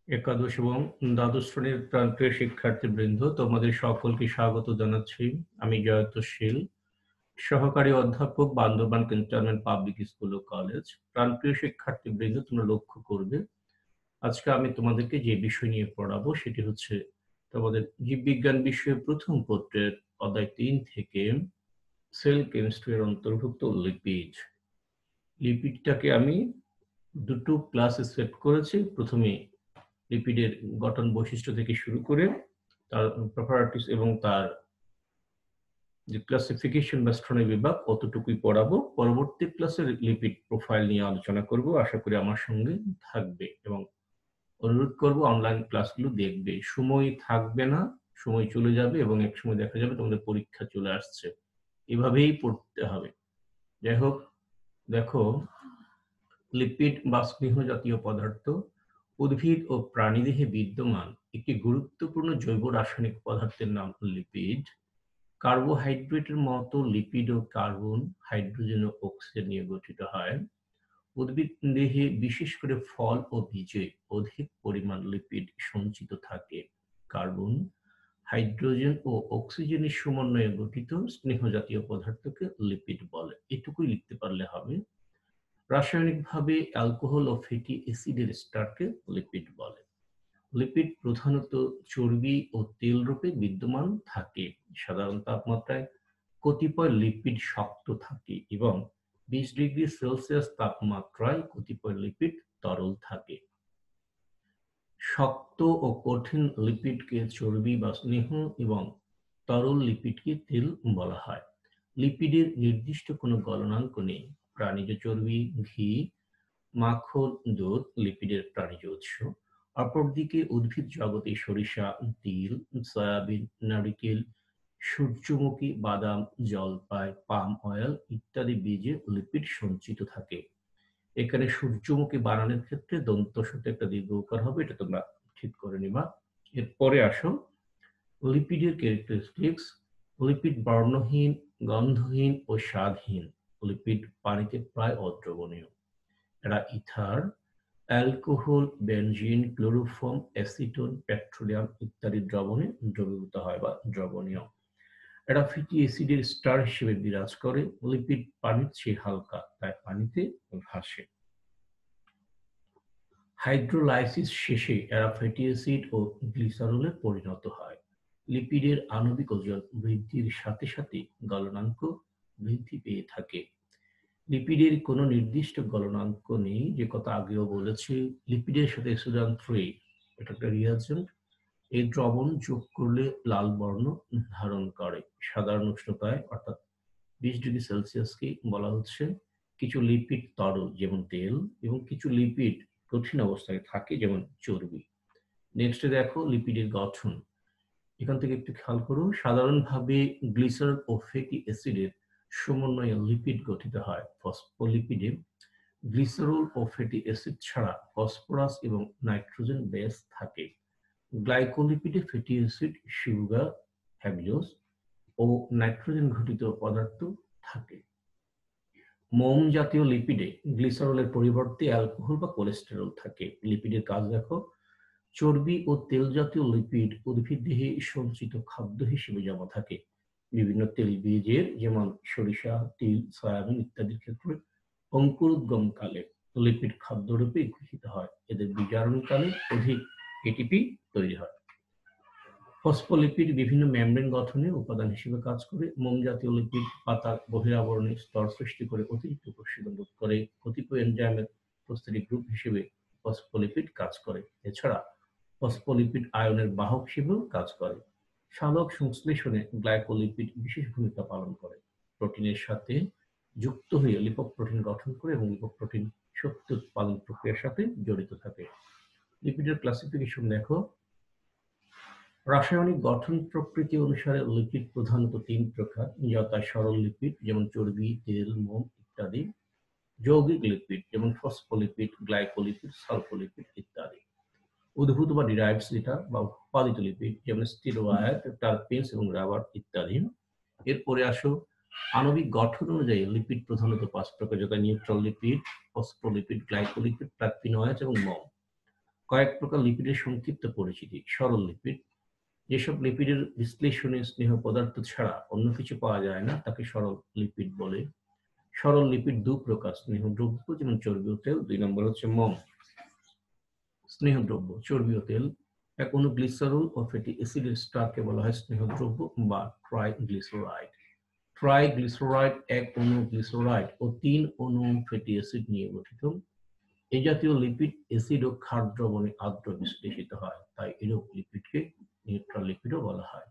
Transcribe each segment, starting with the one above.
একাদশ এবং দ্বাদশ শ্রেণীর প্রান্তীয় শিক্ষার্থীবৃন্দ, তোমাদের সকলকে স্বাগত জানাচ্ছি। আমি জয়ন্তশীল, সহকারী অধ্যাপক, বান্দরবান ক্যান্টনমেন্ট পাবলিক স্কুল ও কলেজ। প্রান্তীয় শিক্ষার্থীবৃন্দ, তোমরা লক্ষ্য করবে আজকে আমি তোমাদেরকে যে বিষয় নিয়ে পড়াবো সেটি হচ্ছে তোমাদের জীববিজ্ঞান বিষয়ে প্রথম পত্রের অধ্যায় 3 থেকে সেল কেমিস্ট্রির অন্তর্ভুক্ত লিপিড। লিপিডটাকে আমি দুটো ক্লাসে সেট করেছি। প্রথমে লিপিডের গঠন বৈশিষ্ট্য থেকে শুরু করে তার প্রপার্টিস এবং তার যে ক্লাসিফিকেশন বা শ্রেণী বিভাগ কতটুকুই পড়াবো। পরবর্তী ক্লাসে লিপিড প্রোফাইল নিয়ে আলোচনা করব। আশা করি আমার সঙ্গে থাকবে এবং অনুরোধ করব অনলাইন ক্লাসগুলো দেখবে। সময় থাকবে না, সময় চলে যাবে এবং এক সময় দেখা যাবে তোমাদের পরীক্ষা চলে আসছে। এভাবেই পড়তে হবে। যাই হোক, দেখো, লিপিড বা স্নেহ জাতীয় পদার্থ উদ্ভিদ ও প্রাণীদেহে বিদ্যমান একটি গুরুত্বপূর্ণ জৈব রাসায়নিক পদার্থের নাম লিপিড। কার্বোহাইড্রেটের মতো লিপিডও কার্বন, হাইড্রোজেন ও অক্সিজেন নিয়ে গঠিত হয়। উদ্ভিদ দেহে বিশেষ করে ফল ও বীজে অধিক পরিমাণ লিপিড সঞ্চিত থাকে। কার্বন, হাইড্রোজেন ও অক্সিজেনের সমন্বয়ে গঠিত স্নেহ জাতীয় পদার্থকে লিপিড বলে। এটুকুই লিখতে পারলে হবে। রাসায়নিকভাবে অ্যালকোহল ও ফ্যাটি অ্যাসিডের স্তরকে লিপিড বলে। লিপিড প্রধানত চর্বি ও তেল রূপে বিদ্যমান থাকে। সাধারণ তাপমাত্রায় কতিপয় লিপিড শক্ত থাকে এবং 20 ডিগ্রি সেলসিয়াস তাপমাত্রায় কতিপয় লিপিড তরল থাকে। শক্ত ও কঠিন লিপিডকে চর্বি বা স্নেহ এবং তরল লিপিডকে তেল বলা হয়। লিপিডের নির্দিষ্ট কোনো গলনাঙ্ক নেই। প্রাণীজ চর্বি, ঘি, মাখন, দুধ লিপিডের প্রাণীজ উৎস। অপরদিকে উদ্ভিদ জগতে সরিষা, তিল, সয়াবিন, নারিকেল, সূর্যমুখী, বাদাম, জলপাই, পাম অয়েল ইত্যাদি বীজে লিপিড সঞ্চিত থাকে। এখানে সূর্যমুখী বানানের ক্ষেত্রে দন্ত সতে একটা দীর্ঘ উকার হবে, এটা তোমরা ঠিক করে নিবা। এরপরে আসো লিপিডের ক্যারেক্টারিস্টিক্স। লিপিড বর্ণহীন, গন্ধহীন ও স্বাদহীন। লিপিড পানিতে প্রায় অদ্রবণীয়। এরা ether, alcohol, benzene, chloroform, acetone, petroleum ইত্যাদি দ্রবণে দ্রবীভূত হয় বা দ্রবণীয়। এরা ফ্যাটি অ্যাসিডের স্টার হিসেবে বিরাজ করে। লিপিড পানির চেয়ে হালকা, তাই পানিতে ভাসে। হাইড্রোলাইসিস শেষে এরা ফ্যাটি অ্যাসিড ও গ্লিসারলে পরিণত হয়। লিপিডের আণবিক ওজন বৃদ্ধির সাথে সাথে গলনাঙ্ক বৃদ্ধি পেয়ে থাকে। লিপিডের কোনো নির্দিষ্ট গলনাঙ্ক নেই, যে কথা আগেও বলেছি। লিপিডের সাথে সোডিয়াম 3, এটা একটা রিয়াজেন্ট, এই দ্রবণ যোগ করলে লাল বর্ণ ধারণ করে। সাধারণ উষ্ণতায় অর্থাৎ 20 ডিগ্রি সেলসিয়াসকে বলা হচ্ছে কিছু লিপিড তরল যেমন তেল এবং কিছু লিপিড কঠিন অবস্থায় থাকে যেমন চর্বি। নেক্সটে দেখো লিপিডের গঠন। এখান থেকে একটু খেয়াল করো। সাধারণভাবে গ্লিসারল ও ফ্যাটি অ্যাসিডের সমন্বয়ে লিপিড গঠিত হয়। ফসফোলিপিডে গ্লিসারল ও ফ্যাটি অ্যাসিড ছাড়া ফসফরাস এবং নাইট্রোজেন বেস থাকে। গ্লাইকোলিপিডে ফ্যাটি অ্যাসিড, সুগার, হ্যাবিলোজ ও নাইট্রোজেন ঘটিত পদার্থ থাকে। মোম জাতীয় লিপিডে গ্লিসারলের পরিবর্তে অ্যালকোহল বা কোলেস্টেরল থাকে। লিপিডের কাজ দেখো। চর্বি ও তেল জাতীয় লিপিড উদ্ভিদ দেহে সঞ্চিত খাদ্য হিসেবে জমা থাকে। বিভিন্ন তেলবীজের যেমন সরিষা, তিল, সয়াবিন ইত্যাদির ক্ষেত্রে অঙ্কুরোদ্গমকালে লিপিড খাদ্যরূপে গৃহীত হয়। এদের বিজারণকালে অধিক এটিপি তৈরি হয়। ফসফোলিপিড বিভিন্ন মেমব্রেন গঠনে উপাদান হিসেবে কাজ করে। মোম জাতীয় লিপিড পাতার বহিরাবরণে স্তর সৃষ্টি করে অতিরিক্ত প্রস্ফুটন রোধ করে। কতিপয় এনজাইমের প্রস্তুতি গ্রুপ হিসেবে ফসফোলিপিড কাজ করে। এছাড়া ফসফোলিপিড আয়নের বাহক হিসেবেও কাজ করে। সালোক সংশ্লেষণে গ্লাইকোলিপিড বিশেষ ভূমিকা পালন করে। প্রোটিনের সাথে যুক্ত হয়ে লিপোপ্রোটিন গঠন করে এবং লিপোপ্রোটিন শক্তি উৎপাদন প্রক্রিয়ার সাথে জড়িত থাকে। লিপিডের ক্লাসিফিকেশন দেখো। রাসায়নিক গঠন প্রকৃতি অনুসারে লিপিড প্রধানত 3 প্রকার, যথা সরল লিপিড যেমন চর্বি, তেল, মোম ইত্যাদি, যৌগিক লিপিড যেমন ফসফোলিপিড, গ্লাইকোলিপিড, সালফোলিপিড ইত্যাদি, উদ্ভূত বা ডিরাইভড যেটা বা উৎপাদিত লিপিড যেমন স্টেরয়েড, টারপিনস এবং রাবার ইত্যাদি। এরপরে আসো আণবিক গঠন অনুযায়ী লিপিড প্রধানত 5 প্রকার, যথা নিউট্রাল লিপিড, ফসফোলিপিড, গ্লাইকোলিপিড, প্যাকটিনয়েড এবং মোম। কয়েক প্রকার লিপিডের সংক্ষিপ্ত পরিচিতি। সরল লিপিড। যেসব লিপিডের বিশ্লেষণে স্নেহ পদার্থ ছাড়া অন্য কিছু পাওয়া যায় না তাকে সরল লিপিড বলে। সরল লিপিড দু প্রকার, স্নেহদ্রব্য যেমন চর্বি ও তেল। 2 নম্বর হচ্ছে মম। স্নেহদ্রব্য চর্বি ও তেল। এক অণু গ্লিসারল ও ফ্যাটি অ্যাসিডের স্টারকে বলা হয় স্নেহদ্রব্য বা ট্রাইগ্লিসারাইড। ট্রাইগ্লিসারাইড এক অণু গ্লিসারাইড ও 3 অণু ফ্যাটি অ্যাসিড নিয়ে গঠিত। এই জাতীয় লিপিড অ্যাসিড ও ক্ষার দ্রবণে আর্দ্র বিশ্লেষিত হয়, তাই এরূপ লিপিডকে নিউট্রাল লিপিডও বলা হয়।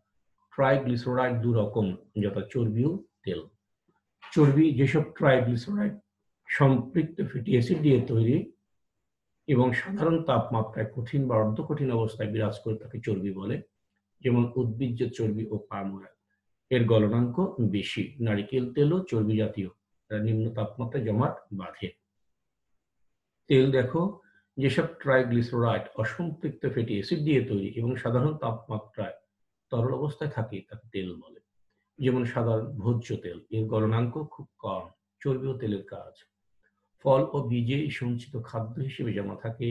ট্রাইগ্লিসারাইড দু রকম, যথা চর্বি ও তেল। চর্বি যেসব ট্রাইগ্লিসারাইড সম্পৃক্ত ফ্যাটি অ্যাসিড দিয়ে তৈরি এবং সাধারণ তাপমাত্রায় কঠিন বা অর্ধকঠিন অবস্থায় বিরাজ করে তাকে চর্বি বলে, যেমন উদ্ভিজ্জ চর্বি ও পাম অয়েল। এর গলনাঙ্ক বেশি। নারিকেল তেলও চর্বি জাতীয়, নিম্ন তাপমাত্রায় জমাট বাঁধে। তেল দেখো, যেসব ট্রাইগ্লিসারাইড অসম্পৃক্ত ফ্যাটি অ্যাসিড দিয়ে তৈরি এবং সাধারণ তাপমাত্রায় তরল অবস্থায় থাকে তাকে তেল বলে, যেমন সাধারণ ভোজ্য তেল। এর গলনাঙ্ক খুব কম। চর্বি ও তেলের কাজ। ফল ও বীজে সঞ্চিত খাদ্য হিসেবে জমা থাকে।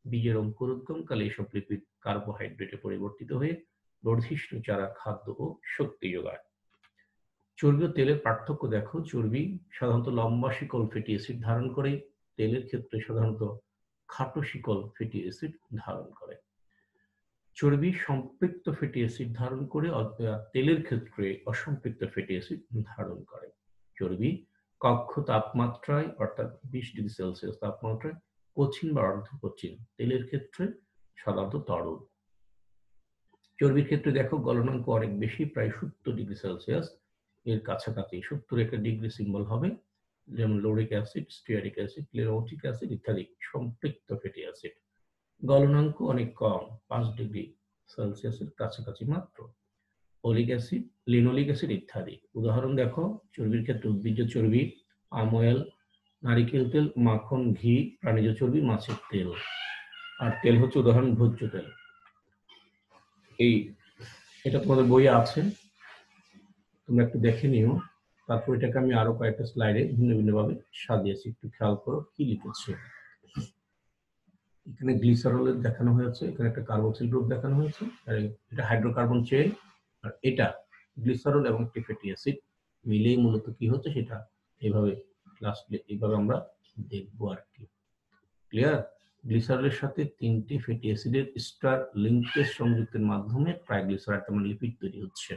বীজের অঙ্কুরোদ্গমকালে এসব লিপিড কার্বোহাইড্রেটে পরিবর্তিত হয়ে বর্ধিষ্ণু চারা খাদ্য ও শক্তি যোগায়। চর্বি ও তেলের পার্থক্য দেখো, চর্বি সাধারণত লম্বা শিকল ফ্যাটি অ্যাসিড ধারণ করে, তেলের ক্ষেত্রে সাধারণত খাটো শিকল ফ্যাটি অ্যাসিড ধারণ করে। চর্বি সম্পৃক্ত ফ্যাটি অ্যাসিড ধারণ করে, তেলের ক্ষেত্রে অসম্পৃক্ত ফ্যাটি অ্যাসিড ধারণ করে। চর্বি কক্ষ তাপমাত্রায় অর্থাৎ 20 ডিগ্রি সেলসিয়াস তাপমাত্রায় কঠিন বা অর্ধকঠিন, তেলের ক্ষেত্রে সাধারণত তরল। চর্বির ক্ষেত্রে দেখো গলনাঙ্ক অনেক বেশি, প্রায় 70 ডিগ্রি সেলসিয়াস এর কাছাকাছি। 70 একটা ডিগ্রি সিম্বল হবে, যেমন lauric acid, stearic acid, ক্লেরোটিক acid ইত্যাদি সম্পৃক্ত ফ্যাটি অ্যাসিড। গলনাঙ্ক অনেক কম, 5 ডিগ্রি সেলসিয়াসের কাছাকাছি মাত্র। ওলিক অ্যাসিড, লিনোলিক অ্যাসিড ইত্যাদি। উদাহরণ দেখো, চর্বির ক্ষেত্রে উদ্ভিজ্জ চর্বি, পাম অয়েল, নারিকেল তেল, মাখন, ঘি, প্রাণীজ চর্বি, মাছের তেল। আর তেল হচ্ছে উদাহরণ ভোজ্য তেল। এটা তোমাদের বইয়ে আছে, তোমরা একটু দেখে নিও। তারপর এটাকে আমি আরো কয়েকটা স্লাইডে ভিন্ন ভিন্ন ভাবে সাজিয়েছি, একটু খেয়াল করো কি লিখেছে। এখানে গ্লিসারলের দেখানো হয়েছে, এখানে একটা কার্বক্সিল গ্রুপ দেখানো হয়েছে, আর এটা হাইড্রোকার্বন চেইন, আর এটা গ্লিসারল এবং একটি ফ্যাটি অ্যাসিড মিলেই মূলত কি হচ্ছে সেটা এইভাবে এইভাবে আমরা দেখবো আর কি। ক্লিয়ার? গ্লিসারলের সাথে 3টি ফ্যাটি অ্যাসিডের স্টার লিঙ্কেজ সংযুক্তের মাধ্যমে ট্রাইগ্লিসারাইড মানে লিপিড তৈরি হচ্ছে,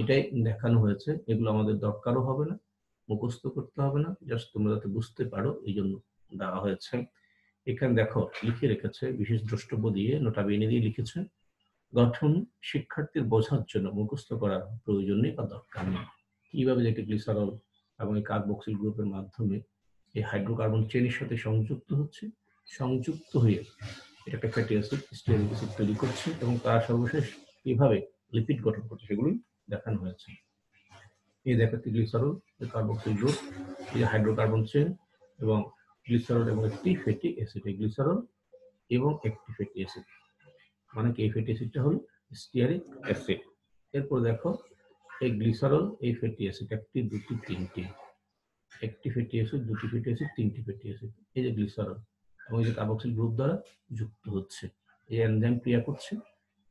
এটাই দেখানো হয়েছে। এগুলো আমাদের দরকারও হবে না, মুখস্থ করতে হবে না, জাস্ট তোমরা যাতে বুঝতে পারো এই জন্য দেওয়া হয়েছে। এখানে দেখো লিখে রেখেছে বিশেষ দ্রষ্টব্য দিয়ে, নোটা বেনে দিয়ে লিখেছে, গঠন শিক্ষার্থীর বোঝার জন্য মুখস্থ করার প্রয়োজন নেই বা দরকার নেই। কিভাবে যেটি গ্লিসারল এবং এই কার্বক্সিল গ্রুপের মাধ্যমে এই হাইড্রোকার্বন চেনের সাথে সংযুক্ত হচ্ছে, সংযুক্ত হয়ে এটা একটা ফ্যাটি অ্যাসিড, স্টিয়ারিক অ্যাসিড তৈরি করছে, এবং তার সর্বশেষ কিভাবে লিপিড গঠন করছে সেগুলোই দেখানো হয়েছে। এই দেখো গ্লিসারল, কার্বক্সিল গ্রুপ, এই হাইড্রোকার্বন চেন এবং গ্লিসারল এবং একটি ফ্যাটি অ্যাসিড। গ্লিসারল এবং একটি ফ্যাটি অ্যাসিড মানে কি, এই ফ্যাটি অ্যাসিডটা হলো স্টিয়ারিক অ্যাসিড। এরপর দেখো এই গ্লিসারল, এই ফ্যাটি অ্যাসিড, একটি, দুটি, তিনটি, একটি ফ্যাটি অ্যাসিড, দুটি ফ্যাটি অ্যাসিড, তিনটি ফ্যাটি অ্যাসিড। এই যে গ্লিসারল এবং এই যে কার্বক্সিল গ্রুপ দ্বারা যুক্ত হচ্ছে, এই এনজাইম ক্রিয়া করছে।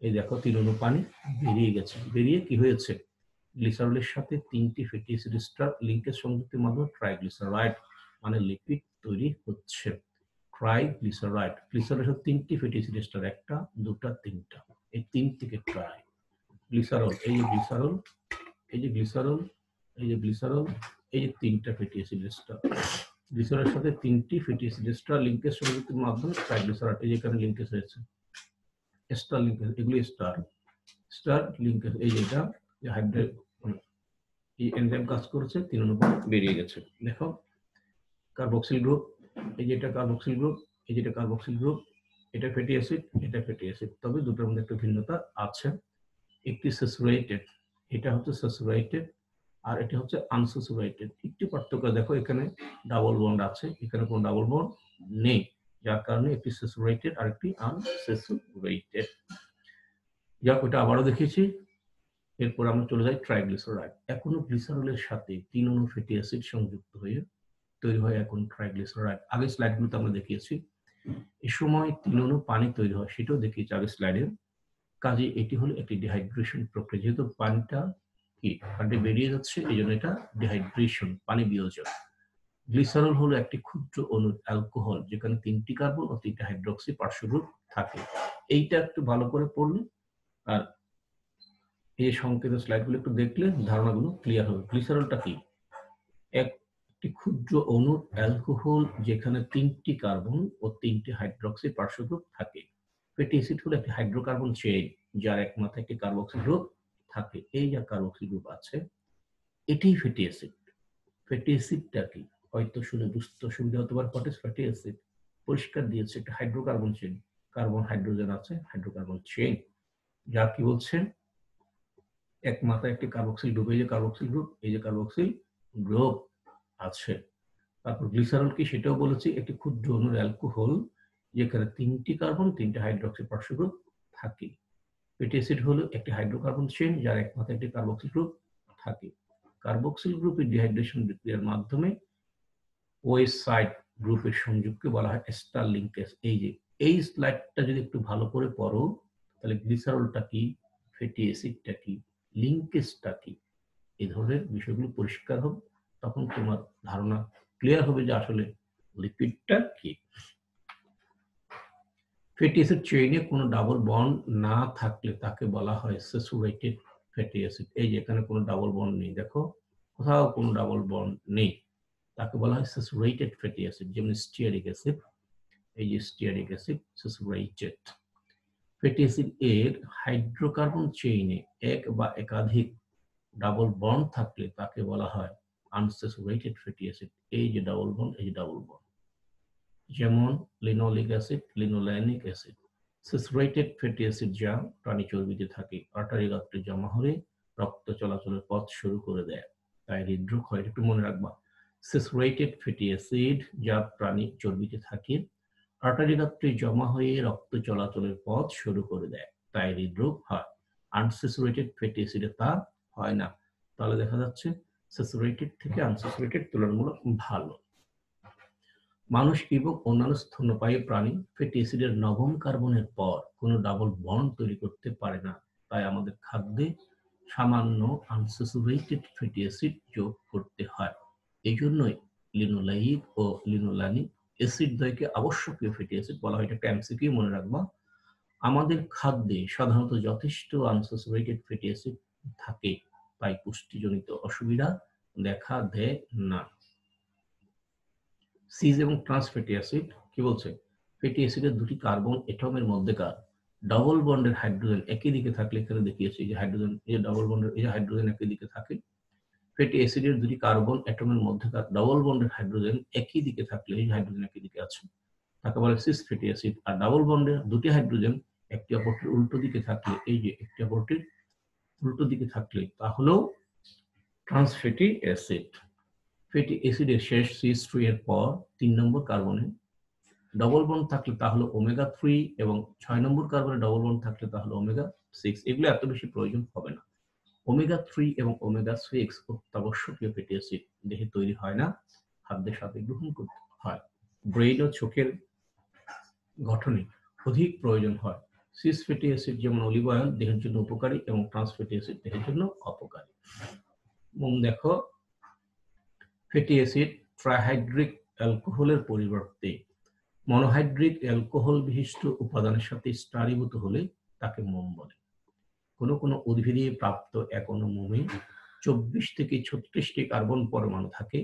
এই দেখো 3 অণু পানি বেরিয়ে গেছে, বেরিয়ে কি হয়েছে, গ্লিসারলের সাথে 3টি ফ্যাটি অ্যাসিড স্টার লিঙ্কেজ সংযুক্তের মাধ্যমে ট্রাইগ্লিসারাইড মানে লিপিড তৈরি হচ্ছে। ট্রাইগ্লিসারাইড, গ্লিসারলের সাথে 3টি ফ্যাটি অ্যাসিড স্টার, একটা, দুটা, তিনটা, এই 3 থেকে ট্রাই গ্লিসারল। এই যে গ্লিসারল, এই যে গ্লিসারল, এই যে গ্লিসারল, এই যে 3টা ফ্যাটি অ্যাসিড স্টার, গ্লিসারলের সাথে 3টি ফ্যাটি অ্যাসিড স্টার লিঙ্কেজ সংযুক্তের মাধ্যমে ট্রাইগ্লিসারাইড। এই যে এখানে লিঙ্কেজ হয়েছে, স্টার লিঙ্কেজ, এগুলি স্টার স্টার লিঙ্কেজ। এই যেটা হাইড্রো এই এনজাইম কাজ করেছে, 3 অণু বেরিয়ে গেছে। দেখো কার্বক্সিল গ্রুপ, এই যেটা কার্বক্সিল গ্রুপ, এই যেটা কার্বক্সিল গ্রুপ, এটা ফ্যাটি অ্যাসিড, এটা ফ্যাটি অ্যাসিড, তবে দুটোর মধ্যে একটা ভিন্নতা আছে। একটি স্যাচুরেটেড, এটা হচ্ছে স্যাচুরেটেড, আর এটা হচ্ছে আনস্যাচুরেটেড। একটি পার্থক্য দেখো, এখানে ডাবল বন্ড আছে, এখানে কোনো ডাবল বন্ড নেই, যার কারণে একটি স্যাচুরেটেড আর একটি আনস্যাচুরেটেড। যাক, ওটা আবারও দেখিয়েছি। এরপর আমরা চলে যাই ট্রাইগ্লিসারাইড। এখনো গ্লিসারলের সাথে 3 অণু ফ্যাটি অ্যাসিড সংযুক্ত হয়ে তৈরি হয় এখন ট্রাইগ্লিসারাইড। আগের স্লাইডগুলোতে আমরা দেখিয়েছি। এ সময় ৩ অণু পানি তৈরি হয়, সেটাও দেখিয়েছি আগের স্লাইডে। কাজে এটি হলো একটি ডিহাইড্রেশন প্রক্রিয়া। যেহেতু পানিটা পানিটা বেরিয়ে যাচ্ছে, এইজন্য এটা ডিহাইড্রেশন, পানি বিয়োজন। গ্লিসারল হলো একটি ক্ষুদ্র অণুর অ্যালকোহল, যেখানে ৩টি কার্বন ও ৩টি হাইড্রক্সি পার্শ্ব গ্রুপ থাকে। এইটা একটু ভালো করে পড়লে আর এই সংকেত স্লাইডগুলো একটু দেখলে ধারণাগুলো ক্লিয়ার হবে। গ্লিসারলটা কি? একটি ক্ষুদ্র অণুর অ্যালকোহল, যেখানে ৩টি কার্বন ও ৩টি হাইড্রক্সি পার্শ্ব গ্রুপ থাকে। ফ্যাটি অ্যাসিড হলো একটি হাইড্রোকার্বন চেইন, যার এক মাথায় একটি কার্বক্সি গ্রুপ থাকে। এই যে কার্বক্সি গ্রুপ আছে, এটাই ফ্যাটি অ্যাসিড। ফ্যাটি অ্যাসিডটা কি? হয়তো শুনে বুঝতে অসুবিধা হতে পারে। What is fatty acid? পরিষ্কার দিয়েছে, একটা হাইড্রোকার্বন চেইন, কার্বন হাইড্রোজেন আছে, হাইড্রোকার্বন চেইন, যা কি বলছে, এক মাথায় একটি কার্বক্সিল গ্রুপ, এই যে কার্বক্সিল গ্রুপ, এই যে কার্বক্সিল গ্রুপ আছে। তারপর গ্লিসারল কি? সেটাও বলেছি, একটি ক্ষুদ্র অণুর অ্যালকোহল, যেখানে ৩টি কার্বন ৩টি হাইড্রক্সি পার্শ্ব গ্রুপ থাকে। ফ্যাটি অ্যাসিড হলো একটি হাইড্রোকার্বন চেইন, যার এক মাথায় একটি কার্বক্সিল গ্রুপ থাকে। কার্বক্সিল গ্রুপের ডিহাইড্রেশন বিক্রিয়ার মাধ্যমে ওএস সাইড গ্রুপের সংযোগকে বলা হয় এস্টার লিঙ্কেজ। এই যে এই স্লাইডটা যদি একটু ভালো করে পড়ো, তাহলে গ্লিসারলটা কি, ফ্যাটি অ্যাসিডটা কি, লিঙ্কেজটা কি, এই ধরনের বিষয়গুলো পরিষ্কার হবে। তখন তোমার ধারণা ক্লিয়ার হবে যে আসলে লিপিডটা কি। ফ্যাটি অ্যাসিড চেইনে কোনো ডাবল বন্ড না থাকলে তাকে বলা হয় স্যাচুরেটেড ফ্যাটি অ্যাসিড। এই যে এখানে কোনো ডাবল বন্ড নেই, দেখো কোথাও কোনো ডাবল বন্ড নেই, তাকে বলা হয় স্যাচুরেটেড ফ্যাটি অ্যাসিড। যেমন স্টিয়ারিক অ্যাসিড, এই যে stearic acid saturated. Fatty acid এর হাইড্রোকার্বন চেইনে এক বা একাধিক ডাবল বন্ড থাকলে তাকে বলা হয় আনস্যাচুরেটেড ফ্যাটি অ্যাসিড। এই যে ডাবল বন্ড, এই যে ডাবল বন্ড, যেমন linoleic acid, linolenic acid. Saturated fatty acid যা প্রাণী চর্বিতে থাকে, আর্টারি গাঁটে জমা হয়ে রক্ত চলাচলের পথ শুরু করে দেয়, তাই হৃদরোগ হয়। একটু মনে রাখবা, স্যাচুরেটেড ফ্যাটি অ্যাসিড যা প্রাণী চর্বিতে থাকে, আর্টারি গাঁটে জমা হয়ে রক্ত চলাচলের পথ শুরু করে দেয়, তাই হৃদরোগ হয়। আনস্যাচুরেটেড ফ্যাটি অ্যাসিডে তা হয় না। তাহলে দেখা যাচ্ছে স্যাচুরেটেড থেকে আনস্যাচুরেটেড তুলনামূলক ভালো। মানুষ এবং অন্যান্য স্তন্যপায়ী প্রাণী ফ্যাটি অ্যাসিডের নবম কার্বনের পর কোনো ডাবল বন্ড তৈরি করতে পারে না, তাই আমাদের খাদ্যে সামান্য আনস্যাচুরেটেড ফ্যাটি অ্যাসিড যোগ করতে হয়। এই জন্যই লিনোলাইক ও লিনোলানিক অ্যাসিড দ্বয়কে আবশ্যকীয় ফ্যাটি অ্যাসিড বলা হয়। এটা এমসিকিউ মনে রাখবা। আমাদের খাদ্যে সাধারণত যথেষ্ট আনস্যাচুরেটেড ফ্যাটি অ্যাসিড থাকে, তাই পুষ্টিজনিত অসুবিধা দেখা দেয় না। সিজ এবং ট্রান্স ফ্যাটি অ্যাসিড কি বলছে? ফ্যাটি অ্যাসিডের দুটি কার্বন এটমের মধ্যেকার ডাবল বন্ডের হাইড্রোজেন একই দিকে থাকলে, এখানে দেখিয়েছি যে হাইড্রোজেন, এই যে ডাবল বন্ডের, এই যে হাইড্রোজেন একই দিকে থাকে। ফ্যাটি অ্যাসিডের দুটি কার্বন এটমের মধ্যেকার ডাবল বন্ডের হাইড্রোজেন একই দিকে থাকলে, এই যে হাইড্রোজেন একই দিকে আছে, তাকে বলে সিস ফ্যাটি অ্যাসিড। আর ডাবল বন্ডের দুটি হাইড্রোজেন একটি অপরটির উল্টো দিকে থাকলে, এই যে একটি অপরটির উল্টো দিকে থাকলে, তা হলো ট্রান্স ফ্যাটি অ্যাসিড। ফ্যাটি অ্যাসিডের শেষ CH3 এর পর 3 নম্বর কার্বনে ডবল বন্ড থাকলে তা হলো ওমেগা 3, এবং 6 নম্বর কার্বনে ডবল বন্ড থাকলে তা হলো ওমেগা 6। এগুলো এত বেশি প্রয়োজন হবে না। ওমেগা 3 এবং ওমেগা 6 অত্যাবশ্যকীয় ফ্যাটি অ্যাসিড, দেহে তৈরি হয় না, খাদ্যের সাথে গ্রহণ করতে হয়। ব্রেইন ও চোখের গঠনে অধিক প্রয়োজন হয়। সিস ফ্যাটি অ্যাসিড যেমন অলিভ অয়েল দেহের জন্য উপকারী, এবং ট্রান্স ফ্যাটি অ্যাসিড দেহের জন্য অপকারী। দেখো, ফ্যাটি অ্যাসিড ট্রাইহাইড্রিক অ্যালকোহলের পরিবর্তে মনোহাইড্রিক অ্যালকোহল বিশিষ্ট উপাদানের সাথে স্টারীভূত হলে তাকে মোম বলে। কোনো কোনো উদ্ভিদে প্রাপ্ত এক অণু মোমে 24 থেকে 36টি কার্বন পরমাণু থাকে।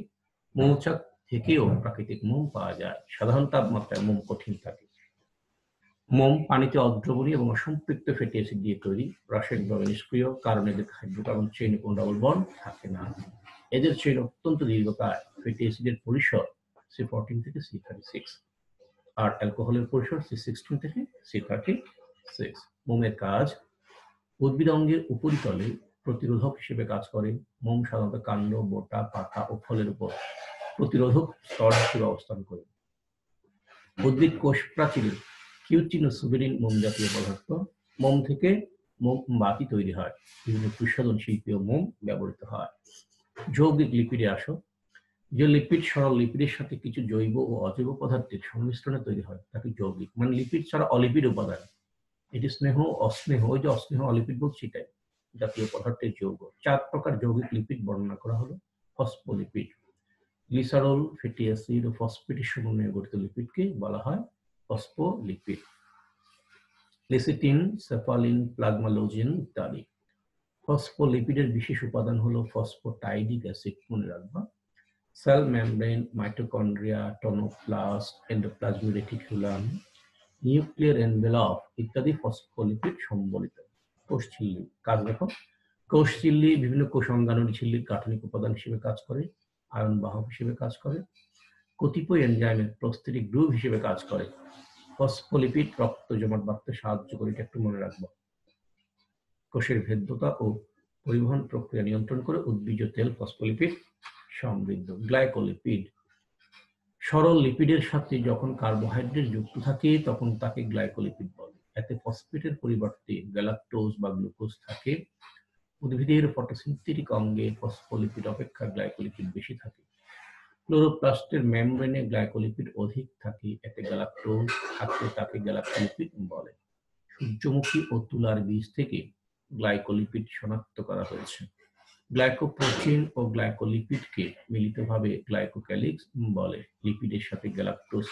মৌচাক থেকেও প্রাকৃতিক মোম পাওয়া যায়। সাধারণ তাপমাত্রায় মোম কঠিন থাকে। মোম পানিতে অদ্রবণী এবং অসম্পৃক্ত ফ্যাটি অ্যাসিড দিয়ে তৈরি, রাসায়নিকভাবে নিষ্ক্রিয়, কারণ এদের হাইড্রোকার্বন চেইনে কোনো ডাবল বন্ড থাকে না। এদের চেইন অত্যন্ত দীর্ঘকায়। ফ্যাটি অ্যাসিডের পরিসর C14 থেকে C36, আর অ্যালকোহলের পরিসর C16 থেকে C36। মোমের কাজ: উদ্ভিদ অঙ্গের উপরিতলে প্রতিরোধক হিসেবে কাজ করে। মোম সাধারণত কাণ্ড, বোটা, পাতা ও ফলের উপর প্রতিরোধক স্তর হিসেবে অবস্থান করে। উদ্ভিদ কোষ প্রাচীরে কিউটিন ও সুবেরিন মোম জাতীয় পদার্থ। মোম থেকে মোমবাতি তৈরি হয়। বিভিন্ন প্রসাধন শিল্পেও মোম ব্যবহৃত হয়। যৌগিক লিপিডে আসো। যে লিপিড সরল লিপিডের সাথে কিছু জৈব ও অজৈব পদার্থের সংমিশ্রণে তৈরি হয় তাকে যৌগিক, মানে লিপিড ছাড়া অলিপিড উপাদান। এটি স্নেহ অস্নেহ, ওই যে অস্নেহ অলিপিড বলছি তাই, জাতীয় পদার্থের যৌগ। 4 প্রকার যৌগিক লিপিড বর্ণনা করা হলো। ফসফোলিপিড, গ্লিসারল, ফ্যাটি অ্যাসিড ও ফসফেটের সমন্বয়ে গঠিত লিপিডকে বলা হয় ফসফোলিপিড। লেসিটিন, সেফালিন, প্লাজমোলোজিন ইত্যাদি। ফসফোলিপিডের বিশেষ উপাদান হলো ফসফোটাইডিক অ্যাসিড, মনে রাখবা। Cell membrane, mitochondria, tonoplast, endoplasmic reticulum, nuclear envelope ইত্যাদি ফসফোলিপিড সম্বলিত। কোষ ঝিল্লি, কাজ দেখো। কোষ ঝিল্লি বিভিন্ন কোষ অঙ্গাণুর ঝিল্লির গাঠনিক উপাদান হিসেবে কাজ করে, আয়ন বাহক হিসেবে কাজ করে, কতিপয় এনজাইমের প্রস্থেটিক গ্রুপ হিসেবে কাজ করে। ফসফোলিপিড রক্ত জমাট বাঁধতে সাহায্য করে, এটা একটু মনে রাখবো। কোষের ভেদ্যতা ও পরিবহন প্রক্রিয়া নিয়ন্ত্রণ করে। উদ্ভিজ্জ তেল ফসফোলিপিড সমৃদ্ধ। গ্লাইকোলিপিড, সরল লিপিডের সাথে যখন কার্বোহাইড্রেট যুক্ত থাকে তখন তাকে গ্লাইকোলিপিড বলে। এতে ফসফেটের পরিবর্তে গ্যালাক্টোজ বা গ্লুকোজ থাকে। উদ্ভিদের ফটোসিনথেটিক অঙ্গে ফসফোলিপিড অপেক্ষা গ্লাইকোলিপিড বেশি থাকে। ক্লোরোপ্লাস্টের মেমব্রেনে গ্লাইকোলিপিড অধিক থাকে, এতে গ্যালাক্টোজ থাকলে তাকে গ্যালাক্টোলিপিড বলে। সূর্যমুখী ও তুলার বীজ থেকে গ্লাইকোলিপিড শনাক্ত করা হয়েছে। গ্লাইকোপ্রোটিন ও গ্লাইকোলিপিডকে মিলিতভাবে গ্লাইকোক্যালিক্স বলে। লিপিডের সাথে গ্যালাক্টোজ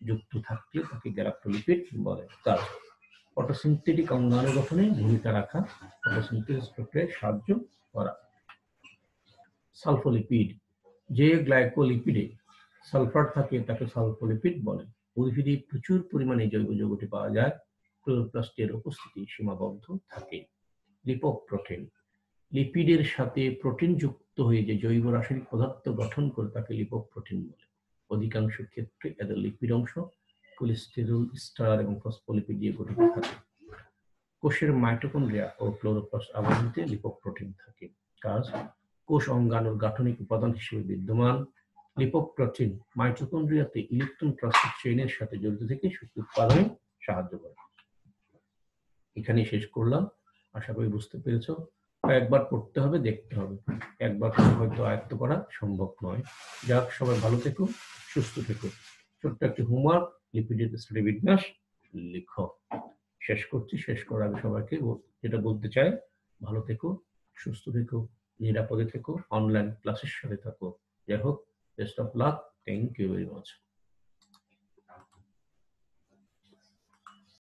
যুক্ত থাকলে তাকে গ্যালাক্টোলিপিড বলে। কাজ, ফটোসিনথেটিক অঙ্গাণু গঠনে ভূমিকা রাখা, ফটোসিনথেসিস প্রক্রিয়ায় সাহায্য করা। সালফোলিপিড, যে গ্লাইকোলিপিডে সালফার থাকে তাকে সালফোলিপিড বলে। উদ্ভিদে প্রচুর পরিমাণে জৈব যৌগটি পাওয়া যায়, ক্লোরোপ্লাস্টের উপস্থিতি সীমাবদ্ধ থাকে। লিপোপ্রোটিন, লিপিডের সাথে প্রোটিন যুক্ত হয়ে যে জৈব রাসায়নিক পদার্থ গঠন করে তাকে লিপোপ্রোটিন বলে। অধিকাংশ ক্ষেত্রে এদের লিপিড অংশ কোলেস্টেরল, স্টার এবং ফসফোলিপিড দিয়ে গঠিত থাকে। কোষের মাইটোকন্ড্রিয়া ও ক্লোরোপ্লাস্ট আবরণীতে লিপোপ্রোটিন থাকে। কাজ, কোষ অঙ্গাণুর গাঠনিক উপাদান হিসেবে বিদ্যমান। লিপোপ্রোটিন মাইটোকন্ড্রিয়াতে ইলেকট্রন ট্রান্সপোর্ট চেইনের সাথে জড়িত থেকে শক্তি উৎপাদনে সাহায্য করে। এখানে শেষ করলাম, আশা করি বুঝতে পেরেছ। একবার পড়তে হবে, দেখতে হবে, একবার হয়তো আয়ত্ত করা সম্ভব নয়। যাক, সবাই ভালো থেকো, সুস্থ থেকো। ছোট্ট একটি হোমওয়ার্ক, লিপিডের স্টাডি বিন্যাস লিখো। শেষ করছি। শেষ করার আগে সবাইকে যেটা বলতে চাই, ভালো থেকো, সুস্থ থেকো, নিরাপদে থেকো, অনলাইন ক্লাসের সাথে থাকো। যাই হোক, best of luck, thank you very much.